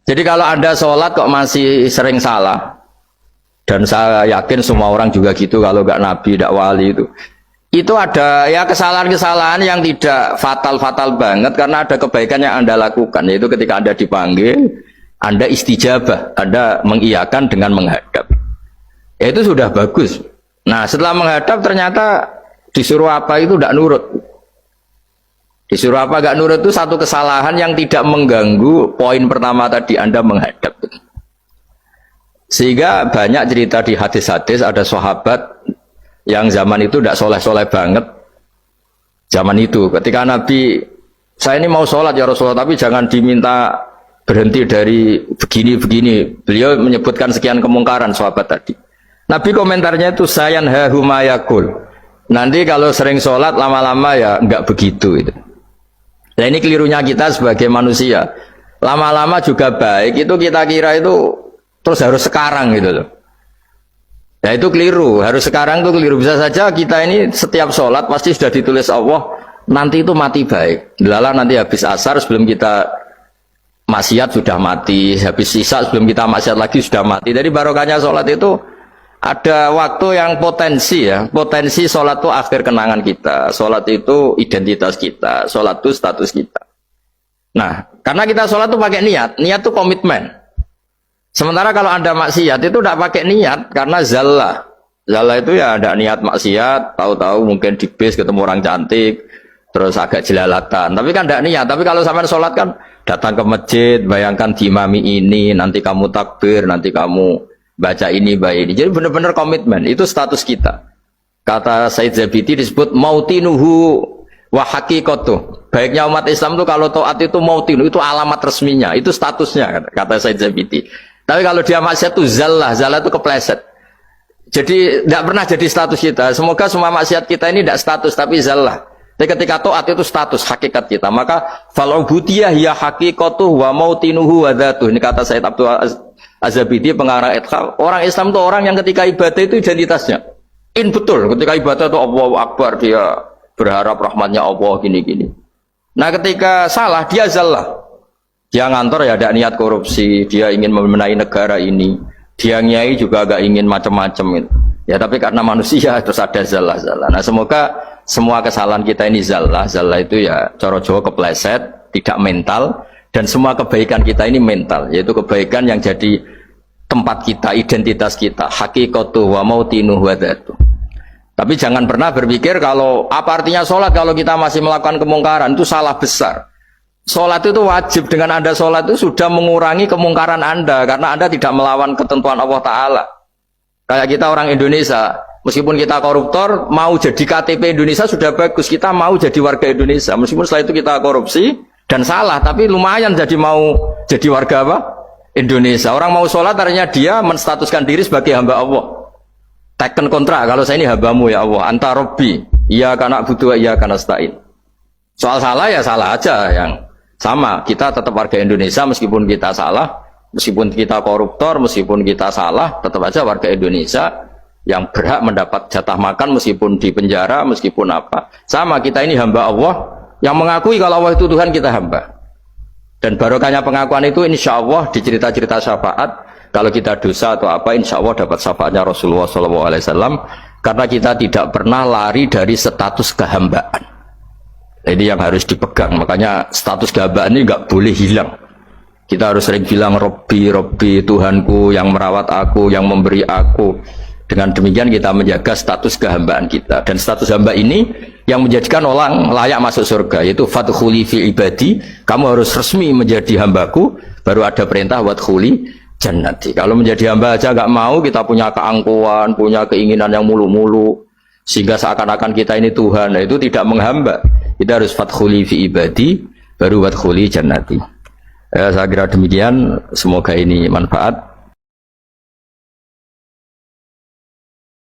Jadi kalau Anda sholat kok masih sering salah, dan saya yakin semua orang juga gitu kalau nggak nabi, nggak wali itu ada ya kesalahan-kesalahan yang tidak fatal-fatal banget karena ada kebaikan yang Anda lakukan, yaitu ketika Anda dipanggil, Anda istijabah, Anda mengiyakan dengan menghadap. Ya itu sudah bagus. Nah setelah menghadap ternyata disuruh apa itu tidak nurut. Disuruh apa gak nurut itu satu kesalahan yang tidak mengganggu poin pertama tadi, Anda menghadap. Sehingga banyak cerita di hadis-hadis ada sahabat yang zaman itu tidak soleh-soleh banget. Zaman itu ketika Nabi, saya ini mau sholat ya Rasulullah, tapi jangan diminta berhenti dari begini-begini. Beliau menyebutkan sekian kemungkaran sahabat tadi. Nabi komentarnya itu sayan hahumayakul. Nanti kalau sering sholat lama-lama ya enggak begitu itu. Nah ini kelirunya kita sebagai manusia. Lama-lama juga baik itu kita kira itu terus harus sekarang gitu loh. Ya itu keliru, harus sekarang itu keliru. Bisa saja kita ini setiap sholat pasti sudah ditulis Allah nanti itu mati baik. Lala nanti habis asar sebelum kita maksiat sudah mati, habis sisa sebelum kita maksiat lagi sudah mati. Jadi barokahnya sholat itu ada waktu yang potensi ya, potensi sholat itu akhir kenangan kita, sholat itu identitas kita, sholat itu status kita. Nah, karena kita sholat itu pakai niat, niat itu komitmen. Sementara kalau Anda maksiat itu tidak pakai niat, karena zallah. Zallah itu ya ada niat maksiat, tahu-tahu mungkin di bis ketemu orang cantik, terus agak jelalatan. Tapi kan tidak niat, tapi kalau sampai sholat kan datang ke masjid, bayangkan diimami ini, nanti kamu takbir, nanti kamu baca ini, baca ini. Jadi benar-benar komitmen, itu status kita. Kata Said Zabidi disebut mautinuhu wa haqiqatuh. Baiknya umat Islam itu kalau taat itu mautinuhu, itu alamat resminya, itu statusnya, kata Said Zabidi. Tapi kalau dia maksiat itu zallah, zallah itu kepleset. Jadi tidak pernah jadi status kita. Semoga semua maksiat kita ini tidak status, tapi zallah. Tapi ketika taat itu status, hakikat kita. Maka fal'ubudiyah ya haqiqatuh wa mautinuhu wa dhatuh. Ini kata Said Abdul Az-Zabidi pengarang Ithqal. Orang Islam itu orang yang ketika ibadah itu identitasnya betul, ketika ibadah itu Allahu Akbar, dia berharap rahmatnya Allah gini-gini. Nah ketika salah dia zallah, dia ngantor ya ada niat korupsi, dia ingin memenai negara ini, dia nyai juga agak ingin macam-macam gitu. Ya tapi karena manusia terus ada zallah-zallah. Nah semoga semua kesalahan kita ini zallah itu ya cara Jawa kepleset, tidak mental. Dan semua kebaikan kita ini mental, yaitu kebaikan yang jadi tempat kita, identitas kita, haqiqatuh wa mautinuhu wa dhatuh. Tapi jangan pernah berpikir kalau apa artinya sholat kalau kita masih melakukan kemungkaran, itu salah besar. Sholat itu wajib, dengan Anda sholat itu sudah mengurangi kemungkaran Anda, karena Anda tidak melawan ketentuan Allah Ta'ala. Kayak kita orang Indonesia, meskipun kita koruptor, mau jadi KTP Indonesia sudah bagus, kita mau jadi warga Indonesia, meskipun setelah itu kita korupsi, dan salah, tapi lumayan jadi mau jadi warga apa? Indonesia. Orang mau sholat artinya dia menstatuskan diri sebagai hamba Allah. Teken kontrak, kalau saya ini hambamu ya Allah, anta robbi, iya kana butuh, iya kana stain. Soal salah ya salah aja, yang sama. Kita tetap warga Indonesia meskipun kita salah, meskipun kita koruptor, meskipun kita salah, tetap aja warga Indonesia yang berhak mendapat jatah makan meskipun di penjara, meskipun apa. Sama, kita ini hamba Allah, yang mengakui kalau Allah itu Tuhan, kita hamba. Dan barokahnya pengakuan itu insya Allah di cerita-cerita syafaat, kalau kita dosa atau apa insya Allah dapat syafaatnya Rasulullah SAW, karena kita tidak pernah lari dari status kehambaan. Ini yang harus dipegang, makanya status kehambaan ini nggak boleh hilang. Kita harus sering bilang Robbi, Robbi, Tuhanku yang merawat aku, yang memberi aku. Dengan demikian kita menjaga status kehambaan kita, dan status hamba ini yang menjadikan orang layak masuk surga, yaitu fadkhuli fi ibadi, kamu harus resmi menjadi hambaku, baru ada perintah wadkhuli jannati. Kalau menjadi hamba aja nggak mau, kita punya keangkuhan, punya keinginan yang mulu-mulu, sehingga seakan-akan kita ini Tuhan. Nah, itu tidak menghamba. Kita harus fadkhuli fi ibadi, baru wadkhuli jannati. Saya kira demikian, semoga ini manfaat.